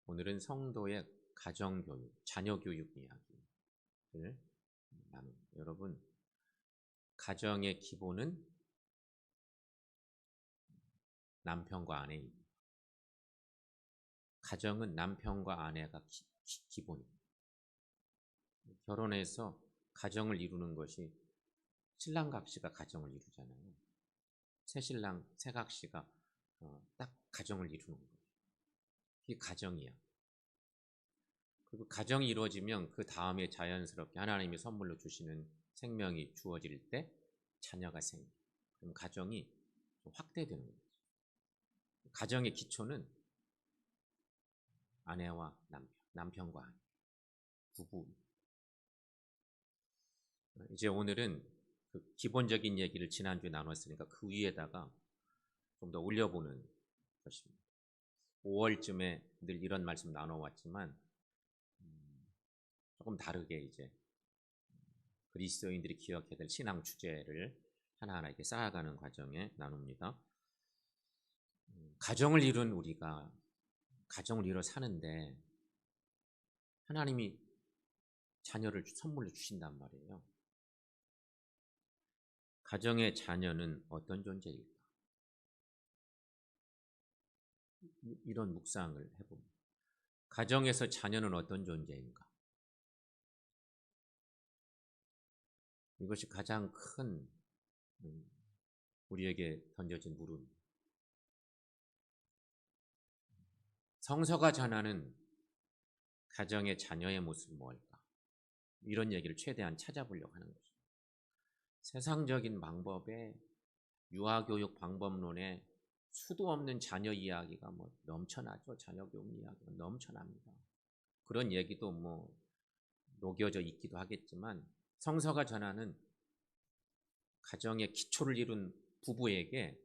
오늘은 성도의 가정교육, 자녀교육 이야기를 나눕니다. 여러분, 가정의 기본은 남편과 아내입니다. 가정은 남편과 아내가 기본입니다. 결혼해서 가정을 이루는 것이 신랑각시가 가정을 이루잖아요. 새신랑, 새각시가 딱 가정을 이루는 거예요. 이게 가정이야. 그리고 가정이 이루어지면 그 다음에 자연스럽게 하나님이 선물로 주시는 생명이 주어질 때 자녀가 생겨요. 그럼 가정이 확대되는 거죠. 가정의 기초는 아내와 남편과 아내, 부부. 이제 오늘은 그 기본적인 얘기를 지난주에 나눴으니까 그 위에다가 좀 더 올려보는 것입니다. 5월쯤에 늘 이런 말씀 나눠왔지만 조금 다르게 이제 그리스도인들이 기억해야 될 신앙 주제를 하나하나 이렇게 쌓아가는 과정에 나눕니다. 가정을 이룬 우리가 가정을 이뤄 사는데 하나님이 자녀를 선물로 주신단 말이에요. 가정의 자녀는 어떤 존재일까? 이런 묵상을 해봅니다. 가정에서 자녀는 어떤 존재인가? 이것이 가장 큰 우리에게 던져진 물음. 성서가 전하는 가정의 자녀의 모습이 뭘까? 이런 얘기를 최대한 찾아보려고 하는 것입니다. 세상적인 방법에 유아교육 방법론에 수도 없는 자녀 이야기가 넘쳐나죠. 자녀 교육 이야기가 넘쳐납니다. 그런 얘기도 녹여져 있기도 하겠지만 성서가 전하는 가정의 기초를 이룬 부부에게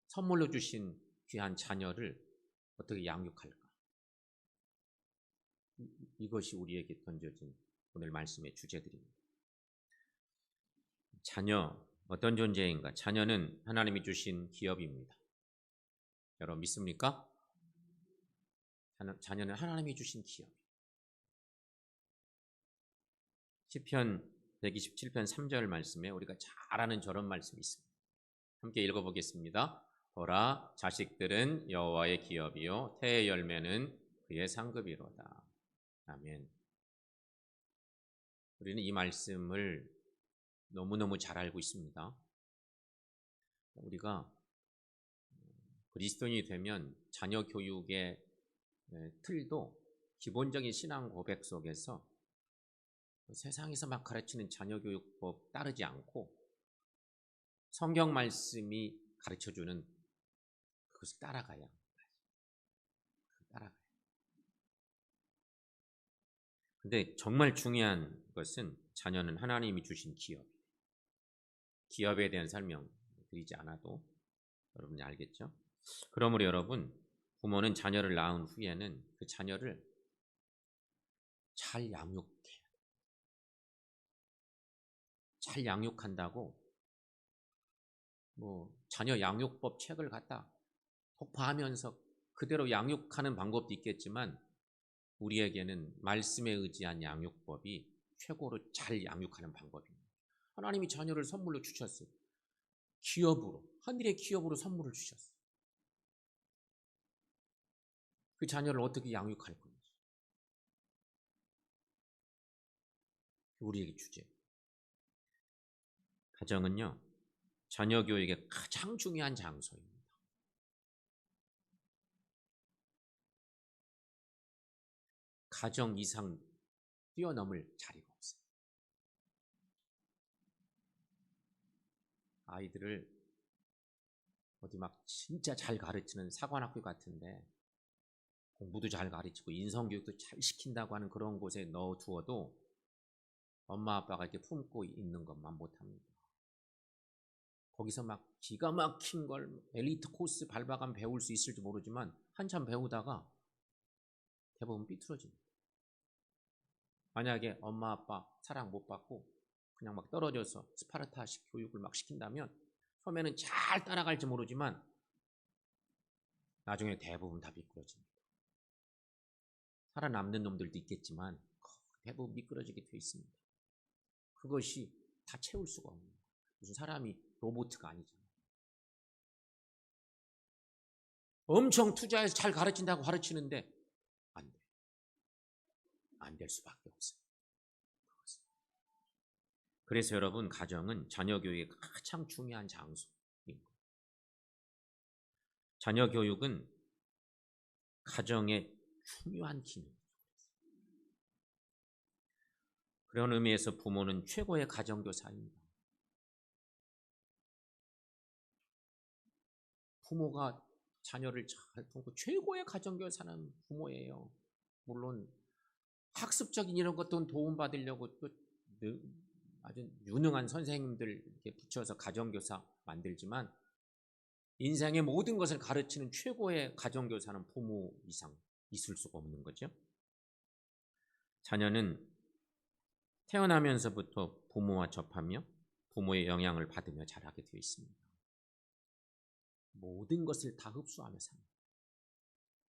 선물로 주신 귀한 자녀를 어떻게 양육할까? 이것이 우리에게 던져진 오늘 말씀의 주제들입니다. 자녀, 어떤 존재인가? 자녀는 하나님이 주신 기업입니다. 여러분 믿습니까? 자녀는 하나님이 주신 기업. 시편 127편 3절 말씀에 우리가 잘 아는 저런 말씀이 있습니다. 함께 읽어보겠습니다. 보라, 자식들은 여호와의 기업이요 태의 열매는 그의 상급이로다. 아멘. 우리는 이 말씀을 너무너무 잘 알고 있습니다. 우리가 그리스도인이 되면 자녀 교육의 틀도 기본적인 신앙 고백 속에서 세상에서 막 가르치는 자녀 교육법 따르지 않고 성경 말씀이 가르쳐주는 그것을 따라가야. 근데 정말 중요한 것은 자녀는 하나님이 주신 기업. 기업에 대한 설명 드리지 않아도 여러분이 알겠죠? 그러므로 여러분, 부모는 자녀를 낳은 후에는 그 자녀를 잘 양육해야 돼요. 잘 양육한다고 자녀 양육법 책을 갖다 독파하면서 그대로 양육하는 방법도 있겠지만 우리에게는 말씀에 의지한 양육법이 최고로 잘 양육하는 방법입니다. 하나님이 자녀를 선물로 주셨어요. 기업으로, 하늘의 기업으로 선물을 주셨어요. 그 자녀를 어떻게 양육할 건지. 우리에게 주제. 가정은요, 자녀 교육의 가장 중요한 장소입니다. 가정 이상 뛰어넘을 자리가 없어요. 아이들을 어디 막 진짜 잘 가르치는 사관학교 같은데 공부도 잘 가르치고 인성교육도 잘 시킨다고 하는 그런 곳에 넣어두어도 엄마 아빠가 이렇게 품고 있는 것만 못합니다. 거기서 막 기가 막힌 걸 엘리트 코스 밟아가면 배울 수 있을지 모르지만 한참 배우다가 대부분 삐뚤어집니다. 만약에 엄마 아빠 사랑 못 받고 그냥 막 떨어져서 스파르타식 교육을 막 시킨다면 처음에는 잘 따라갈지 모르지만 나중에 대부분 다 미끄러집니다. 살아남는 놈들도 있겠지만 대부분 미끄러지게 돼 있습니다. 그것이 다 채울 수가 없는 거예요. 무슨 사람이 로봇가 아니잖아요. 엄청 투자해서 잘 가르친다고 가르치는데 안 돼. 안 될 수밖에 없어요. 그래서 여러분, 가정은 자녀 교육의 가장 중요한 장소인 거예요. 자녀 교육은 가정의 중요한 기능이죠. 그런 의미에서 부모는 최고의 가정교사입니다. 부모가 자녀를 잘 돕고 최고의 가정교사는 부모예요. 물론 학습적인 이런 것도 도움받으려고 또 아주 유능한 선생님들 이렇게 붙여서 가정교사 만들지만 인생의 모든 것을 가르치는 최고의 가정교사는 부모 이상 있을 수가 없는 거죠. 자녀는 태어나면서부터 부모와 접하며 부모의 영향을 받으며 자라게 되어 있습니다. 모든 것을 다 흡수하며 삽니다.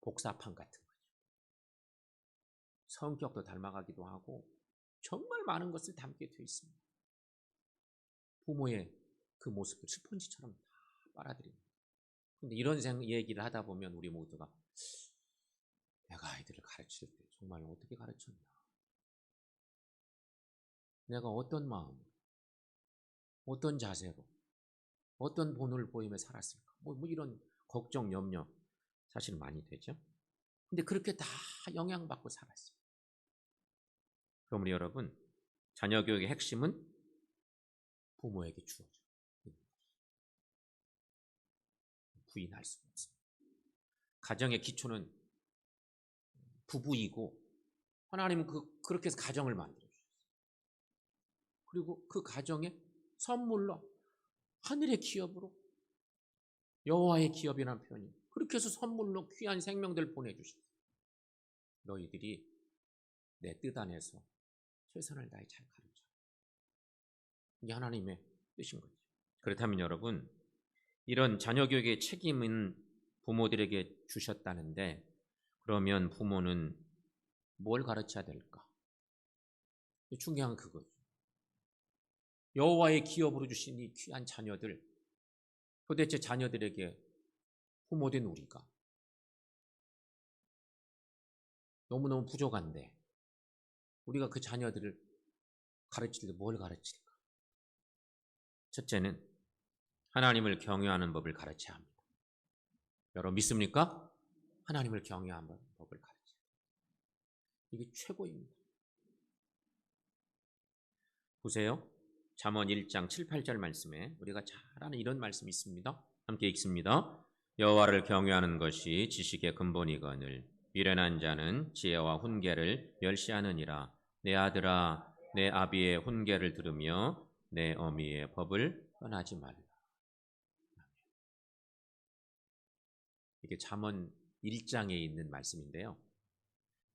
복사판 같은 거죠. 성격도 닮아가기도 하고 정말 많은 것을 담게 되어 있습니다. 부모의 그 모습을 스펀지처럼 다 빨아들입니다. 근데 이런 얘기를 하다 보면 우리 모두가 내가 아이들을 가르칠 때 정말 어떻게 가르쳤나? 내가 어떤 마음, 어떤 자세로, 어떤 본을 보이며 살았을까? 뭐 이런 걱정, 염려 사실 많이 되죠. 근데 그렇게 다 영향받고 살았어요. 그럼 우리 여러분, 자녀 교육의 핵심은 부모에게 주어져. 부인할 수가 없습니다. 가정의 기초는 부부이고 하나님은 그렇게 해서 가정을 만들어 주셨어요. 그리고 그 가정에 선물로 하늘의 기업으로 여호와의 기업이라는 표현이 그렇게 해서 선물로 귀한 생명들 보내주셨어요. 너희들이 내 뜻 안에서 최선을 다해 잘 가르쳐. 이게 하나님의 뜻인 거죠. 그렇다면 여러분, 이런 자녀 교육의 책임은 부모들에게 주셨다는데 그러면 부모는 뭘 가르쳐야 될까? 중요한 건 그거죠. 여호와의 기업으로 주신 이 귀한 자녀들, 도대체 자녀들에게 부모된 우리가 너무너무 부족한데 우리가 그 자녀들을 가르칠 때 뭘 가르칠까? 첫째는 하나님을 경외하는 법을 가르쳐야 합니다. 여러분 믿습니까? 하나님을 경외하는 법을 가르쳐야 합니다. 이게 최고입니다. 보세요. 잠언 1장 7, 8절 말씀에 우리가 잘 아는 이런 말씀이 있습니다. 함께 읽습니다. 여호와를 경외하는 것이 지식의 근본이거늘 미련한 자는 지혜와 훈계를 멸시하느니라. 내 아들아, 내 아비의 훈계를 들으며 내 어미의 법을 떠나지 말라. 이게 잠언 1장에 있는 말씀인데요.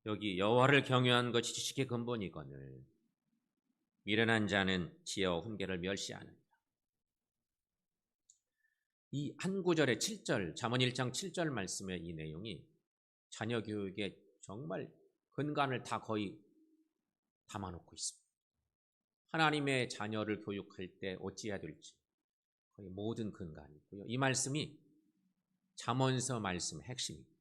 여기 여호와를 경외하는 것이 지식의 근본이거늘 미련한 자는 지혜와 훈계를 멸시하느니라. 이 한 구절의 7절, 잠언 1장 7절 말씀의 이 내용이 자녀 교육에 정말 근간을 다 거의 담아놓고 있습니다. 하나님의 자녀를 교육할 때 어찌해야 될지 거의 모든 근간이고요. 이 말씀이 잠언서 말씀의 핵심입니다.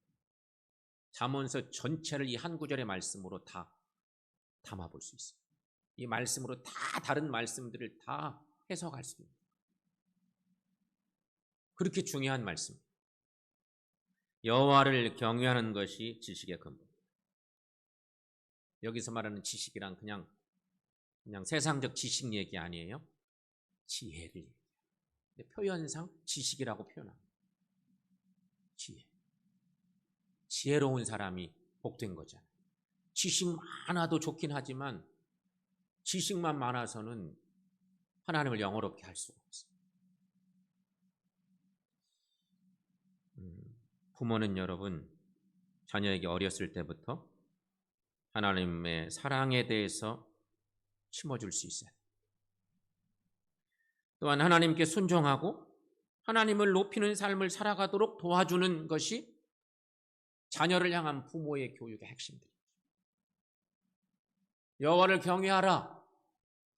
잠언서 전체를 이 한 구절의 말씀으로 다 담아볼 수 있습니다. 이 말씀으로 다 다른 말씀들을 다 해석할 수 있습니다. 그렇게 중요한 말씀. 여호와를 경외하는 것이 지식의 근본. 여기서 말하는 지식이란 그냥 세상적 지식 얘기 아니에요. 지혜를 얘기해요. 표현상 지식이라고 표현합니다. 지혜. 지혜로운 사람이 복된 거잖아요. 지식 많아도 좋긴 하지만 지식만 많아서는 하나님을 영어롭게 할 수가 없어요. 부모는 여러분 자녀에게 어렸을 때부터 하나님의 사랑에 대해서 심어줄 수 있어요. 또한 하나님께 순종하고 하나님을 높이는 삶을 살아가도록 도와주는 것이 자녀를 향한 부모의 교육의 핵심입니다. 여호와를 경외하라.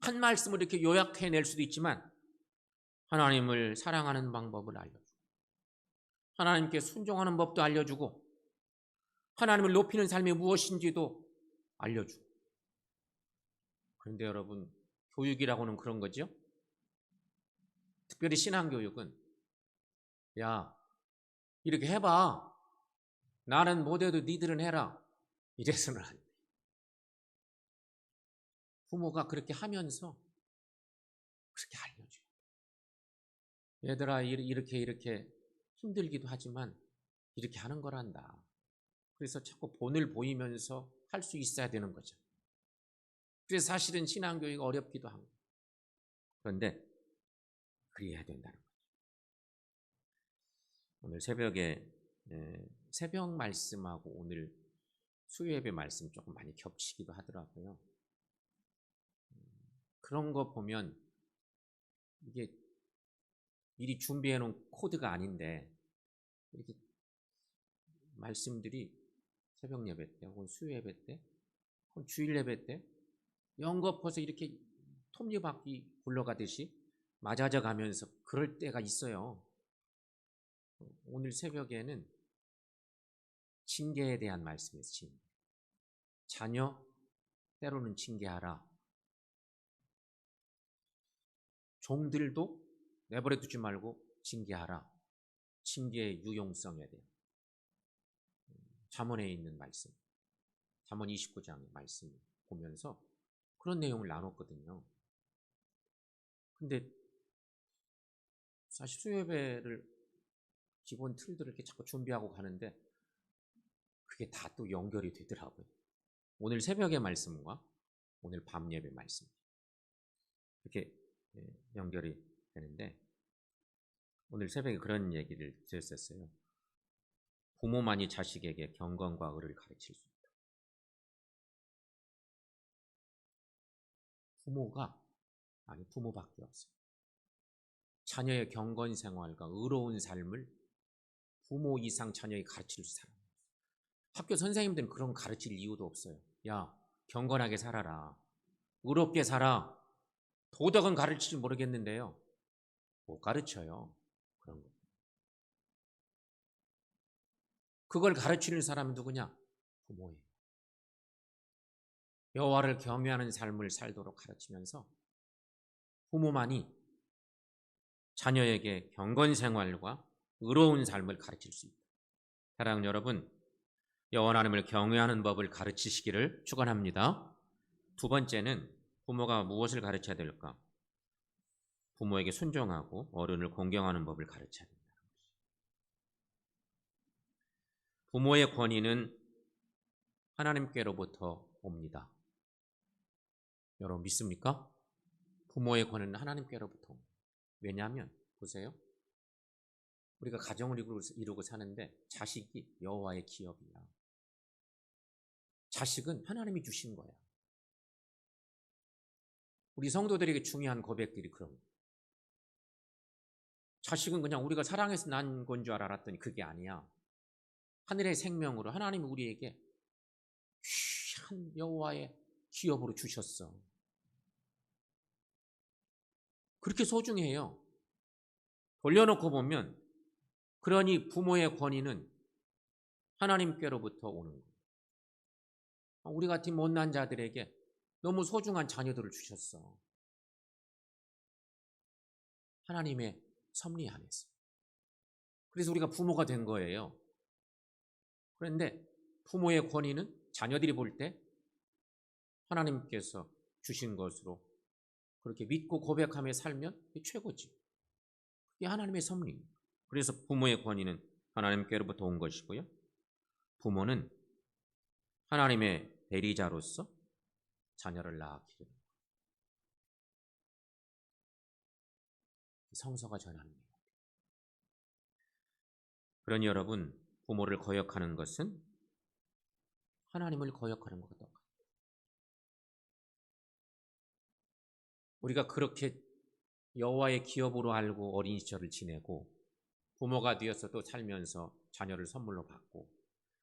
한 말씀을 이렇게 요약해낼 수도 있지만 하나님을 사랑하는 방법을 알려주고 하나님께 순종하는 법도 알려주고 하나님을 높이는 삶이 무엇인지도 알려주고. 그런데 여러분, 교육이라고는 그런 거죠. 특별히 신앙교육은 야, 이렇게 해봐. 나는 못해도 니들은 해라. 이래서는 안 돼. 부모가 그렇게 하면서 그렇게 알려줘요. 얘들아, 이렇게 힘들기도 하지만 이렇게 하는 거란다. 그래서 자꾸 본을 보이면서 할 수 있어야 되는 거죠. 그래서 사실은 신앙교육이 어렵기도 하고. 그런데 그래야 된다는 거죠. 오늘 새벽에 새벽 말씀하고 오늘 수요예배 말씀 조금 많이 겹치기도 하더라고요. 그런 거 보면 이게 미리 준비해 놓은 코드가 아닌데 이렇게 말씀들이 새벽 예배 때 혹은 수요 예배 때 혹은 주일 예배 때 연거푸어서 이렇게 톱니바퀴 굴러가듯이 맞아져 가면서 그럴 때가 있어요. 오늘 새벽에는 징계에 대한 말씀이에요. 징계. 자녀 때로는 징계하라. 종들도 내버려 두지 말고 징계하라. 징계의 유용성에 대한 잠언에 있는 말씀, 잠언 29장의 말씀 보면서 그런 내용을 나눴거든요. 근데 사실 수요예배를 기본 틀들을 이렇게 자꾸 준비하고 가는데 그게 다 또 연결이 되더라고요. 오늘 새벽의 말씀과 오늘 밤 예배 말씀 이렇게 연결이 되는데 오늘 새벽에 그런 얘기를 드렸었어요. 부모만이 자식에게 경건과 의를 가르칠 수 있다. 부모밖에 없어요. 자녀의 경건 생활과 의로운 삶을 부모 이상 자녀에게 가르칠 사람. 학교 선생님들은 그런 가르칠 이유도 없어요. 야, 경건하게 살아라. 의롭게 살아. 도덕은 가르칠지 모르겠는데요. 못 가르쳐요. 그런 거. 그걸 가르치는 사람은 누구냐? 부모예요. 여호와를 경외하는 삶을 살도록 가르치면서 부모만이 자녀에게 경건 생활과 의로운 삶을 가르칠 수 있다. 사랑하는 여러분, 여호와 하나님을 경외하는 법을 가르치시기를 축원합니다. 두 번째는 부모가 무엇을 가르쳐야 될까? 부모에게 순종하고 어른을 공경하는 법을 가르쳐야 된다는 것이죠. 부모의 권위는 하나님께로부터 옵니다. 여러분 믿습니까? 부모의 권위는 하나님께로부터 옵니다. 왜냐하면 보세요. 우리가 가정을 이루고 사는데 자식이 여호와의 기업이야. 자식은 하나님이 주신 거야. 우리 성도들에게 중요한 고백들이 그런 거예요. 자식은 그냥 우리가 사랑해서 난 건 줄 알았더니 그게 아니야. 하늘의 생명으로 하나님이 우리에게 귀한 여호와의 기업으로 주셨어. 그렇게 소중해요. 돌려놓고 보면 그러니 부모의 권위는 하나님께로부터 오는 거예요. 우리 같은 못난 자들에게 너무 소중한 자녀들을 주셨어. 하나님의 섭리 안에서. 그래서 우리가 부모가 된 거예요. 그런데 부모의 권위는 자녀들이 볼 때 하나님께서 주신 것으로 그렇게 믿고 고백하며 살면 그게 최고지. 그게 하나님의 섭리. 그래서 부모의 권위는 하나님께로부터 온 것이고요. 부모는 하나님의 대리자로서 자녀를 낳기를 성서가 전하는 거예요. 그러니 여러분, 부모를 거역하는 것은 하나님을 거역하는 것과 똑같아요. 우리가 그렇게 여호와의 기업으로 알고 어린 시절을 지내고 부모가 되어서도 살면서 자녀를 선물로 받고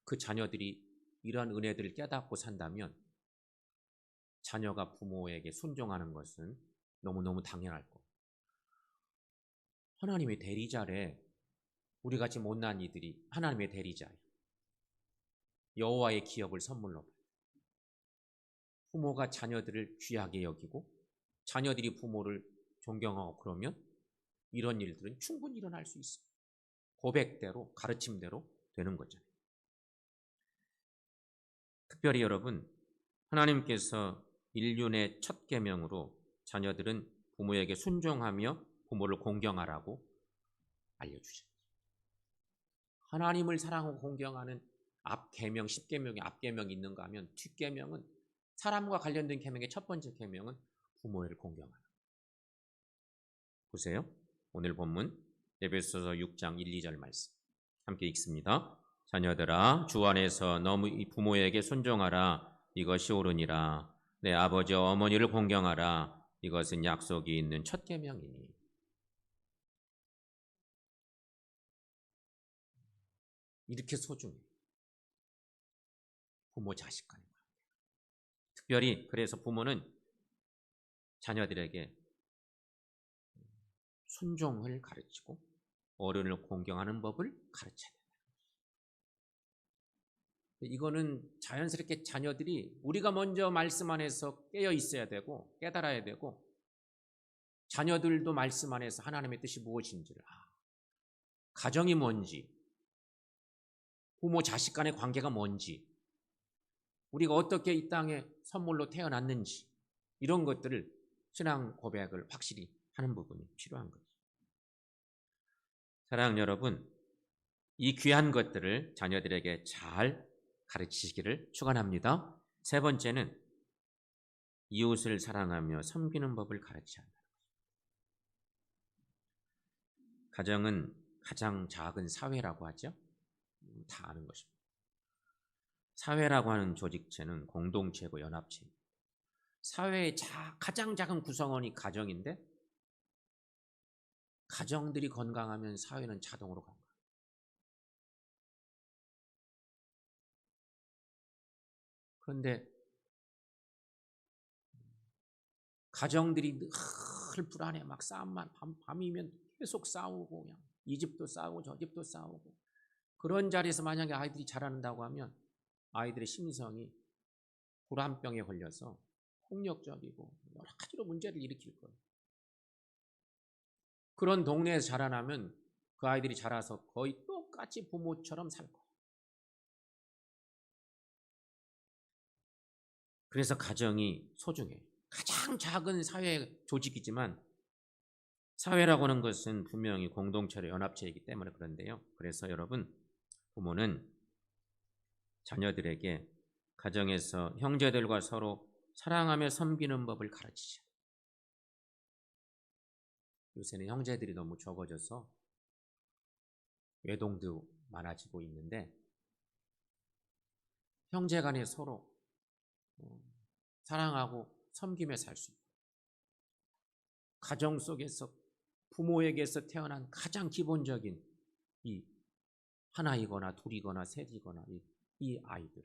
그 자녀들이 이러한 은혜들을 깨닫고 산다면 자녀가 부모에게 순종하는 것은 너무너무 당연할 거. 하나님의 대리자래. 우리같이 못난 이들이 하나님의 대리자예요. 여호와의 기업을 선물로 받아요. 부모가 자녀들을 귀하게 여기고 자녀들이 부모를 존경하고 그러면 이런 일들은 충분히 일어날 수 있어요. 고백대로 가르침대로 되는 거잖아요. 특별히 여러분, 하나님께서 인륜의 첫 계명으로 자녀들은 부모에게 순종하며 부모를 공경하라고 알려주셨어요. 하나님을 사랑하고 공경하는 앞 계명, 10계명에 앞 계명이 있는가 하면 뒷 계명은 사람과 관련된 계명의 첫 번째 계명은 부모를 공경하는 거예요. 보세요. 오늘 본문 에베소서 6장 1, 2절 말씀 함께 읽습니다. 자녀들아 주 안에서 너무 부모에게 순종하라. 이것이 옳으니라. 내 아버지와 어머니를 공경하라. 이것은 약속이 있는 첫 계명이니. 이렇게 소중해. 부모 자식 간의 관계. 특별히 그래서 부모는 자녀들에게 순종을 가르치고 어른을 공경하는 법을 가르쳐야 된다. 이거는 자연스럽게 자녀들이 우리가 먼저 말씀 안에서 깨어 있어야 되고 깨달아야 되고 자녀들도 말씀 안에서 하나님의 뜻이 무엇인지를 가정이 뭔지 부모 자식 간의 관계가 뭔지 우리가 어떻게 이 땅에 선물로 태어났는지 이런 것들을 신앙 고백을 확실히 하는 부분이 필요한 거죠. 사랑하는 여러분, 이 귀한 것들을 자녀들에게 잘 가르치시기를 축원합니다. 세 번째는 이웃을 사랑하며 섬기는 법을 가르쳐야 한다. 가정은 가장 작은 사회라고 하죠. 다 아는 것입니다. 사회라고 하는 조직체는 공동체고 연합체입니다. 사회의 가장 작은 구성원이 가정인데 가정들이 건강하면 사회는 자동으로 건강해요. 그런데 가정들이 늘 불안해. 막 싸움만 밤이면 계속 싸우고 그냥 이 집도 싸우고 저 집도 싸우고 그런 자리에서 만약에 아이들이 자라는다고 하면 아이들의 심성이 불안병에 걸려서 폭력적이고 여러 가지로 문제를 일으킬 거예요. 그런 동네에서 자라나면 그 아이들이 자라서 거의 똑같이 부모처럼 살 거예요. 그래서 가정이 소중해요. 가장 작은 사회 조직이지만 사회라고 하는 것은 분명히 공동체로 연합체이기 때문에 그런데요. 그래서 여러분, 부모는 자녀들에게 가정에서 형제들과 서로 사랑하며 섬기는 법을 가르치죠. 요새는 형제들이 너무 적어져서 외동도 많아지고 있는데 형제 간에 서로 사랑하고 섬기며 살 수 있고 가정 속에서 부모에게서 태어난 가장 기본적인 이 하나이거나 둘이거나 셋이거나 이 아이들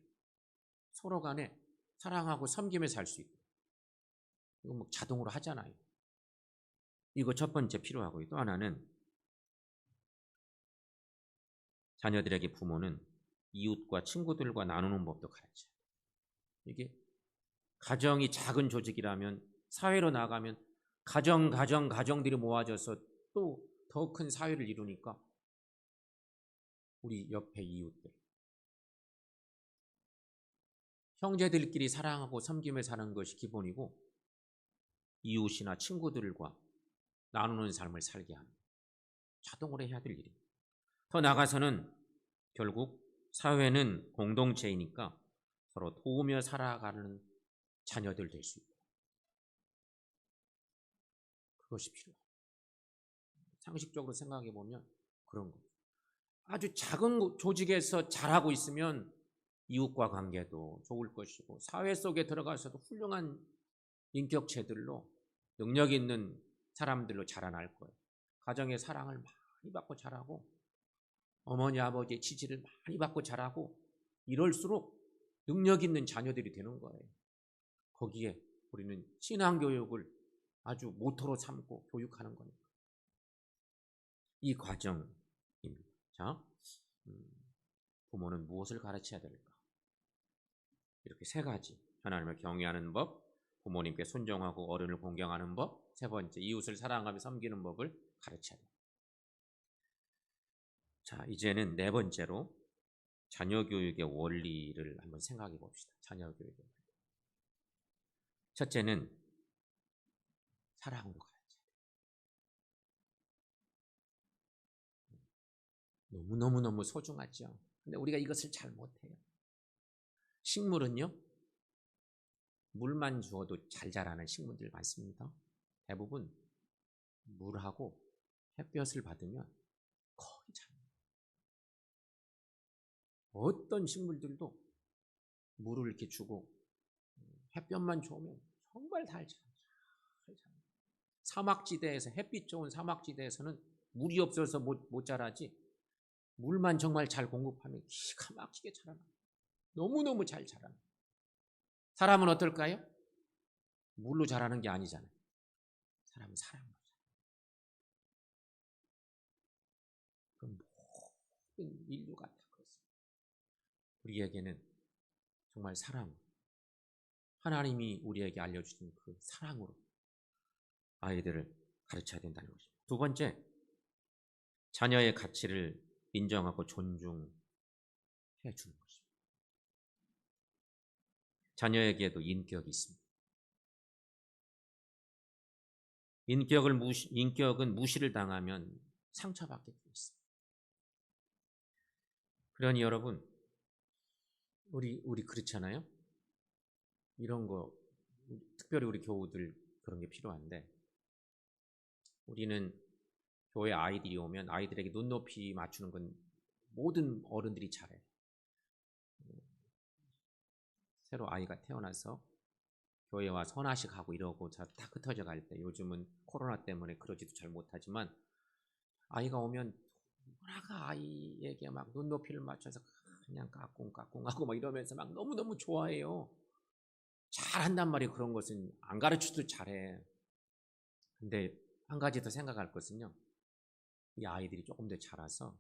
서로 간에 사랑하고 섬기며 살 수 있고 이거 뭐 자동으로 하잖아요. 이거 첫 번째 필요하고요. 또 하나는 자녀들에게 부모는 이웃과 친구들과 나누는 법도 가르쳐요. 이게 가정이 작은 조직이라면 사회로 나가면 가정들이 모아져서 또 더 큰 사회를 이루니까 우리 옆에 이웃들 형제들끼리 사랑하고 섬기며 사는 것이 기본이고 이웃이나 친구들과 나누는 삶을 살게 하는 자동으로 해야 될 일입니다. 더 나아가서는 결국 사회는 공동체이니까 서로 도우며 살아가는 자녀들 될 수 있고 그것이 필요합니다. 상식적으로 생각해 보면 그런 거죠. 아주 작은 조직에서 잘하고 있으면 이웃과 관계도 좋을 것이고 사회 속에 들어가서도 훌륭한 인격체들로 능력 있는 사람들로 자라날 거예요. 가정의 사랑을 많이 받고 자라고 어머니 아버지의 지지를 많이 받고 자라고 이럴수록 능력 있는 자녀들이 되는 거예요. 거기에 우리는 신앙교육을 아주 모토로 삼고 교육하는 거니까. 이 과정입니다. 자, 부모는 무엇을 가르쳐야 될까? 이렇게 세 가지. 하나님을 경외하는 법, 부모님께 순종하고 어른을 공경하는 법, 세 번째, 이웃을 사랑하며 섬기는 법을 가르쳐야 됩니다. 자, 이제는 네 번째로 자녀 교육의 원리를 한번 생각해 봅시다. 자녀 교육의 원리. 첫째는 사랑으로 가르쳐야 돼요. 너무너무 소중하죠. 근데 우리가 이것을 잘 못해요. 식물은요, 물만 주어도 잘 자라는 식물들 많습니다. 대부분 물하고 햇볕을 받으면 거의 자라요. 어떤 식물들도 물을 이렇게 주고 햇볕만 좋으면 정말 잘 자라요. 사막지대에서, 햇빛 좋은 사막지대에서는 물이 없어서 못 자라지, 물만 정말 잘 공급하면 기가 막히게 자라나요. 너무너무 잘 자라나요. 사람은 어떨까요? 물로 자라는 게 아니잖아요. 사람은 사랑으로 자라요. 그럼 모든 인류가 다 그렇습니다. 우리에게는 정말 사랑, 하나님이 우리에게 알려주신 그 사랑으로 아이들을 가르쳐야 된다는 것입니다. 두 번째, 자녀의 가치를 인정하고 존중해 주는 것입니다. 자녀에게도 인격이 있습니다. 인격은 무시를 당하면 상처받게 되어 있습니다. 그러니 여러분, 우리 그렇잖아요. 이런 거, 특별히 우리 교우들 그런 게 필요한데, 우리는 교회 아이들이 오면 아이들에게 눈높이 맞추는 건 모든 어른들이 잘해요. 새로 아이가 태어나서 교회 와 선화식 하고 이러고 다 흩어져 갈 때, 요즘은 코로나 때문에 그러지도 잘 못하지만, 아이가 오면 워낙 아이에게 막 눈높이를 맞춰서 그냥 까꿍하고 막 이러면서 막 너무너무 좋아해요. 잘한단 말이에요. 그런 것은 안 가르쳐도 잘해. 근데 한 가지 더 생각할 것은요, 이 아이들이 조금 더 자라서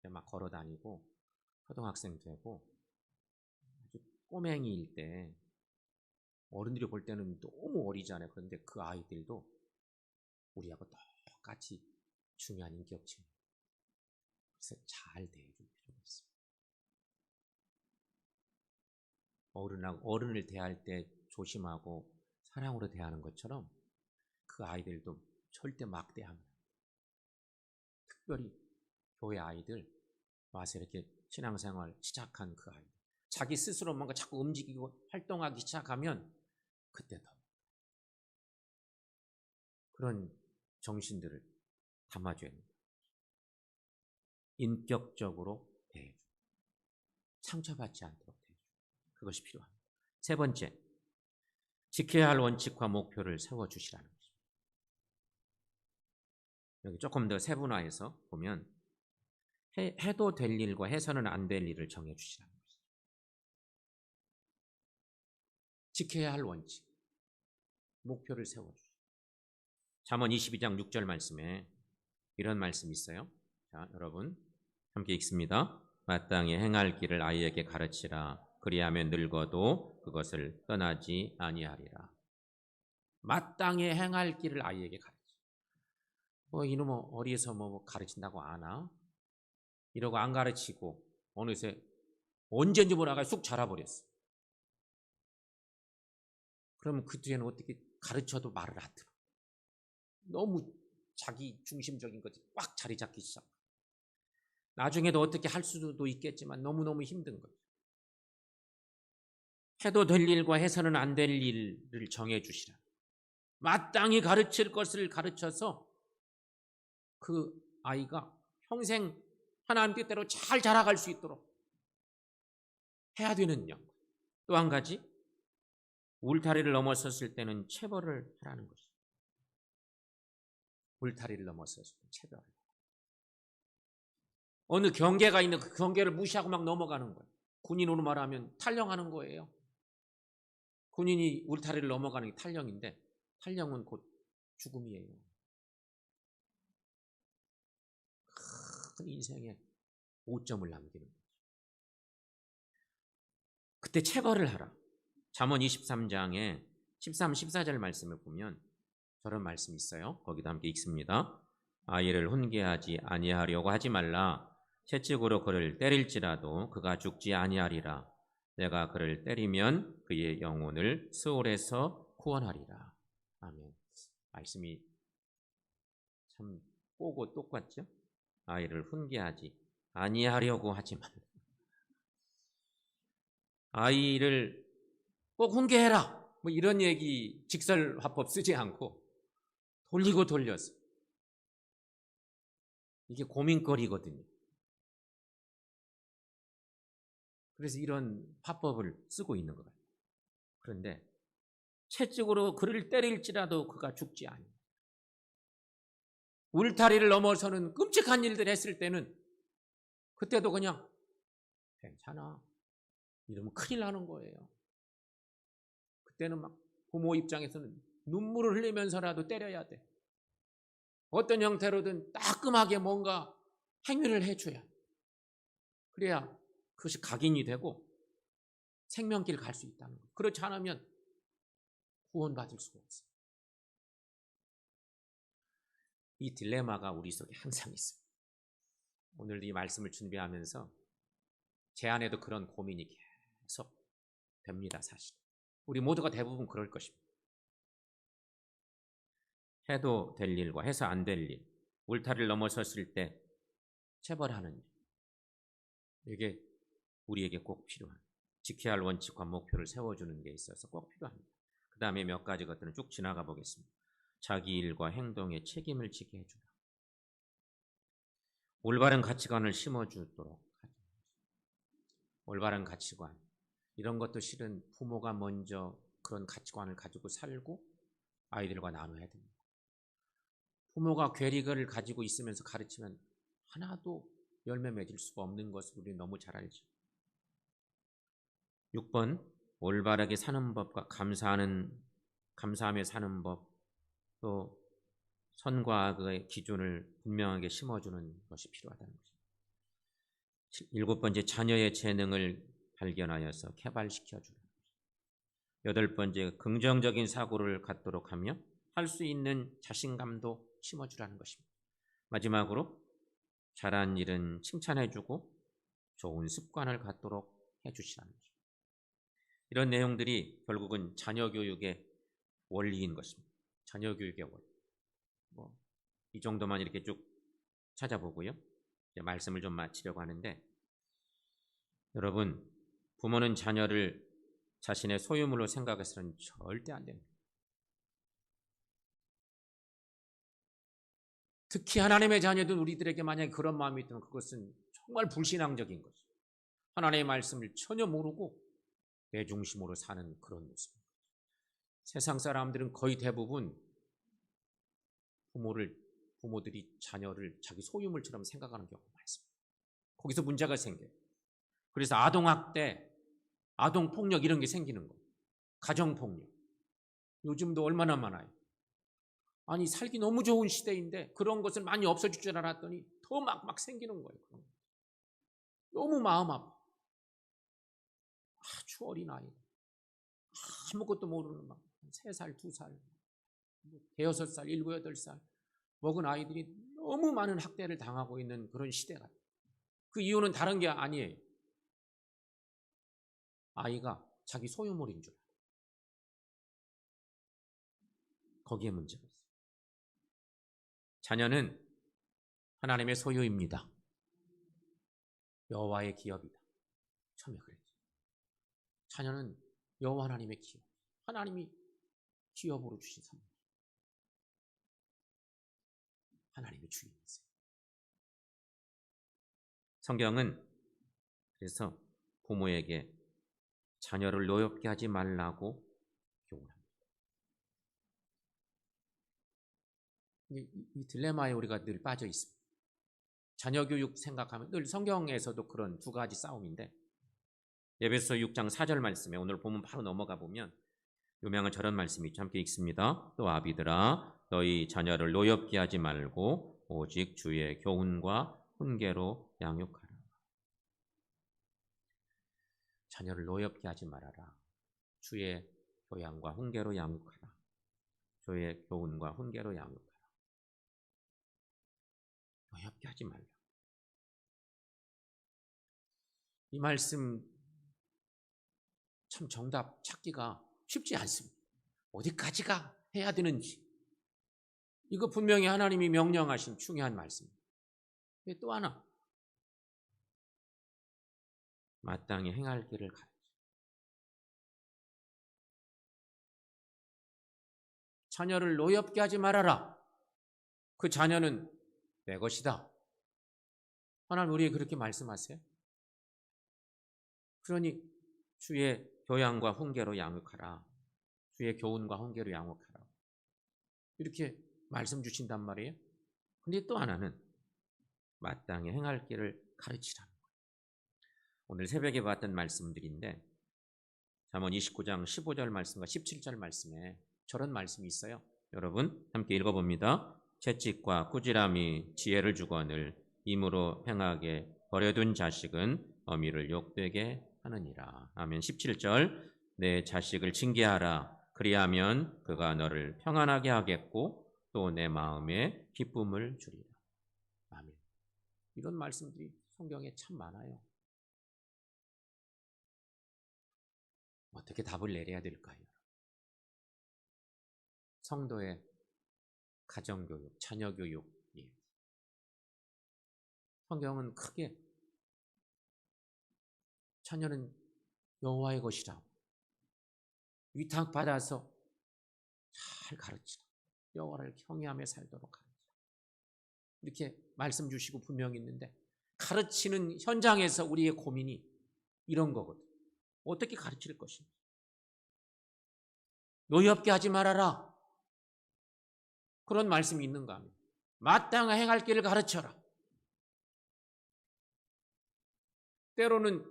막 걸어 다니고 초등학생 되고 아주 꼬맹이일 때 어른들이 볼 때는 너무 어리잖아요. 그런데 그 아이들도 우리하고 똑같이 중요한 인격체예요. 그래서 잘 대해줄 필요가 있습니다. 어른을 대할 때 조심하고 사랑으로 대하는 것처럼 그 아이들도 절대 막대하면 안 돼요. 특별히 교회 아이들 와서 이렇게 신앙생활 시작한 그 아이들, 자기 스스로 뭔가 자꾸 움직이고 활동하기 시작하면 그때 더 그런 정신들을 담아줘야 합니다. 인격적으로 대해주고 상처받지 않도록 대해주고, 그것이 필요합니다. 세 번째, 지켜야 할 원칙과 목표를 세워주시라는 것입니다. 여기 조금 더 세분화해서 보면 해도 될 일과 해서는 안 될 일을 정해주시라는 것입니다. 지켜야 할 원칙, 목표를 세워주시라. 잠언 22장 6절 말씀에 이런 말씀이 있어요. 자, 여러분 함께 읽습니다. 마땅히 행할 길을 아이에게 가르치라. 그리하면 늙어도 그것을 떠나지 아니하리라. 마땅히 행할 길을 아이에게 가르치라. 이놈 어리에서 가르친다고 아나? 이러고 안 가르치고 어느새 언제인지 모르다가 쑥 자라버렸어. 그러면 그 뒤에는 어떻게 가르쳐도 말을 안 들어. 너무 자기 중심적인 것이 꽉 자리 잡기 시작. 나중에도 어떻게 할 수도 있겠지만 너무너무 힘든 거죠. 해도 될 일과 해서는 안 될 일을 정해주시라. 마땅히 가르칠 것을 가르쳐서 그 아이가 평생 하나님 뜻대로 잘 자라갈 수 있도록 해야 되는 영. 또 한 가지, 울타리를 넘어섰을 때는 체벌을 하라는 것이죠. 울타리를 넘어섰을 때 체벌을. 어느 경계가 있는 그 경계를 무시하고 막 넘어가는 거예요. 군인으로 말하면 탈영하는 거예요. 군인이 울타리를 넘어가는 게 탈령인데 탈령은 곧 죽음이에요. 큰 인생에 오점을 남기는 거죠. 그때 체벌을 하라. 잠언 23장에 13, 14절 말씀을 보면 저런 말씀이 있어요. 거기도 함께 읽습니다. 아이를 훈계하지 아니하려고 하지 말라. 채찍으로 그를 때릴지라도 그가 죽지 아니하리라. 내가 그를 때리면 그의 영혼을 스올에서 구원하리라. 아멘. 말씀이 참 꼬고 똑같죠? 아이를 훈계하지 아니하려고 하지 말라. 아이를 꼭 훈계해라. 뭐 이런 얘기 직설화법 쓰지 않고 돌리고 돌려서 이게 고민거리거든요. 그래서 이런 화법을 쓰고 있는 것 같아요. 그런데 채찍으로 그를 때릴지라도 그가 죽지 않아요. 울타리를 넘어서는 끔찍한 일들 했을 때는 그때도 그냥 괜찮아. 이러면 큰일 나는 거예요. 그때는 막 부모 입장에서는 눈물을 흘리면서라도 때려야 돼. 어떤 형태로든 따끔하게 뭔가 행위를 해줘야. 그래야 그것이 각인이 되고 생명길 갈 수 있다는 거예요. 그렇지 않으면 구원받을 수가 없어요. 이 딜레마가 우리 속에 항상 있습니다. 오늘 이 말씀을 준비하면서 제 안에도 그런 고민이 계속 됩니다. 사실 우리 모두가 대부분 그럴 것입니다. 해도 될 일과 해서 안 될 일, 울타리를 넘어섰을 때 체벌하는 일, 이게 우리에게 꼭 필요한, 지켜야 할 원칙과 목표를 세워주는 게 있어서 꼭 필요합니다. 그 다음에 몇 가지 것들은 쭉 지나가 보겠습니다. 자기 일과 행동에 책임을 지게 해주라. 올바른 가치관을 심어주도록 하죠. 올바른 가치관, 이런 것도 실은 부모가 먼저 그런 가치관을 가지고 살고 아이들과 나눠야 됩니다. 부모가 괴리를 가지고 있으면서 가르치면 하나도 열매 맺을 수가 없는 것을 우리 너무 잘 알죠. 6번, 올바르게 사는 법과 감사하며 사는 법, 또 선과 악의 기준을 분명하게 심어주는 것이 필요하다는 것입니다. 7번째, 자녀의 재능을 발견하여서 개발시켜주는 것입니다. 8번째, 긍정적인 사고를 갖도록 하며 할 수 있는 자신감도 심어주라는 것입니다. 마지막으로 잘한 일은 칭찬해주고 좋은 습관을 갖도록 해주시라는 것입니다. 이런 내용들이 결국은 자녀 교육의 원리인 것입니다. 자녀 교육의 원리. 이 정도만 이렇게 쭉 찾아보고요. 이제 말씀을 좀 마치려고 하는데, 여러분, 부모는 자녀를 자신의 소유물로 생각해서는 절대 안 됩니다. 특히 하나님의 자녀들 우리들에게 만약에 그런 마음이 있다면 그것은 정말 불신앙적인 것이죠. 하나님의 말씀을 전혀 모르고 내 중심으로 사는 그런 모습입니다. 세상 사람들은 거의 대부분 부모들이 자녀를 자기 소유물처럼 생각하는 경우가 많습니다. 거기서 문제가 생겨요. 그래서 아동학대, 아동폭력 이런 게 생기는 거예요. 가정폭력. 요즘도 얼마나 많아요. 아니 살기 너무 좋은 시대인데 그런 것은 많이 없어질 줄 알았더니 더 막 생기는 거예요. 너무 마음 아파. 아주 어린 아이, 아무것도 모르는 막 3살, 2살, 6살, 7, 8살 먹은 아이들이 너무 많은 학대를 당하고 있는 그런 시대가. 그 이유는 다른 게 아니에요. 아이가 자기 소유물인 줄 알아요. 거기에 문제가 있어요. 자녀는 하나님의 소유입니다. 여호와의 기업이다. 처음에 그랬죠. 자녀는 여호와 하나님의 기업. 하나님이 기업으로 주신 선물. 하나님의 주인이세요. 성경은 그래서 부모에게 자녀를 노엽게 하지 말라고 교훈합니다. 이 딜레마에 우리가 늘 빠져 있습니다. 자녀 교육 생각하면 늘 성경에서도 그런 두 가지 싸움인데, 에베소 6장 4절 말씀에 오늘 보면 바로 넘어가 보면 유명한 저런 말씀이 있죠. 함께 읽습니다. 또 아비들아 너희 자녀를 노엽게 하지 말고 오직 주의 교훈과 훈계로 양육하라. 자녀를 노엽게 하지 말아라. 주의 교양과 훈계로 양육하라. 주의 교훈과 훈계로 양육하라. 노엽게 하지 말라. 이 말씀 참 정답 찾기가 쉽지 않습니다. 어디까지가 해야 되는지. 이거 분명히 하나님이 명령하신 중요한 말씀입니다. 또 하나, 마땅히 행할 길을 가르쳐. 자녀를 노엽게 하지 말아라. 그 자녀는 내 것이다. 하나님 우리에게 그렇게 말씀하세요. 그러니 주의 교양과 훈계로 양육하라. 주의 교훈과 훈계로 양육하라. 이렇게 말씀 주신단 말이에요. 근데 또 하나는 마땅히 행할 길을 가르치라는 거예요. 오늘 새벽에 봤던 말씀들인데 잠언 29장 15절 말씀과 17절 말씀에 저런 말씀이 있어요. 여러분 함께 읽어봅니다. 채찍과 꾸지람이 지혜를 주거늘 임으로 행하게 버려둔 자식은 어미를 욕되게 하느니라. 아멘. 17절 내 자식을 징계하라. 그리하면 그가 너를 평안하게 하겠고 또 내 마음에 기쁨을 주리라. 아멘. 이런 말씀들이 성경에 참 많아요. 어떻게 답을 내려야 될까요? 성도의 가정교육, 자녀교육. 성경은 크게 자녀는 여호와의 것이라고 위탁받아서 잘 가르치라. 여호와를 경외하며 살도록 가르치라. 이렇게 말씀 주시고 분명히 있는데 가르치는 현장에서 우리의 고민이 이런 거거든. 어떻게 가르칠 것인지. 노엽게 하지 말아라. 그런 말씀이 있는가 하면 마땅히 행할 길을 가르쳐라. 때로는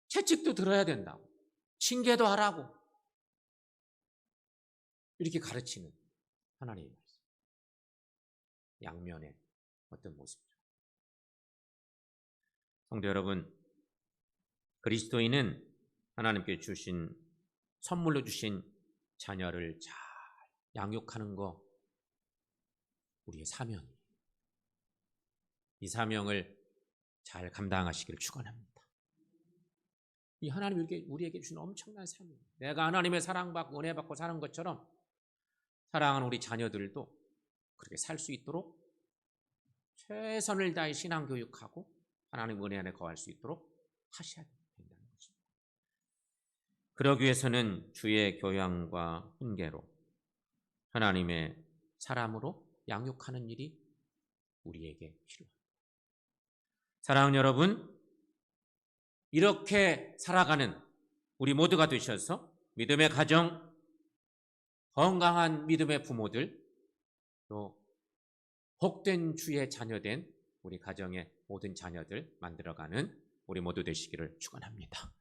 채찍도 들어야 된다고. 징계도 하라고. 이렇게 가르치는 하나님의 말씀. 양면의 어떤 모습이죠. 성도 여러분, 그리스도인은 하나님께 주신 선물로 주신 자녀를 잘 양육하는 거 우리의 사명이에요. 이 사명을 잘 감당하시기를 축원합니다. 이 하나님 우리에게 주신 엄청난 사명. 내가 하나님의 사랑받고 은혜받고 사는 것처럼 사랑하는 우리 자녀들도 그렇게 살 수 있도록 최선을 다해 신앙교육하고 하나님 은혜 안에 거할 수 있도록 하셔야 된다는 것입니다. 그러기 위해서는 주의 교양과 훈계로 하나님의 사람으로 양육하는 일이 우리에게 필요합니다. 사랑하는 여러분, 이렇게 살아가는 우리 모두가 되셔서 믿음의 가정, 건강한 믿음의 부모들, 또 복된 주의 자녀된 우리 가정의 모든 자녀들 만들어가는 우리 모두 되시기를 축원합니다.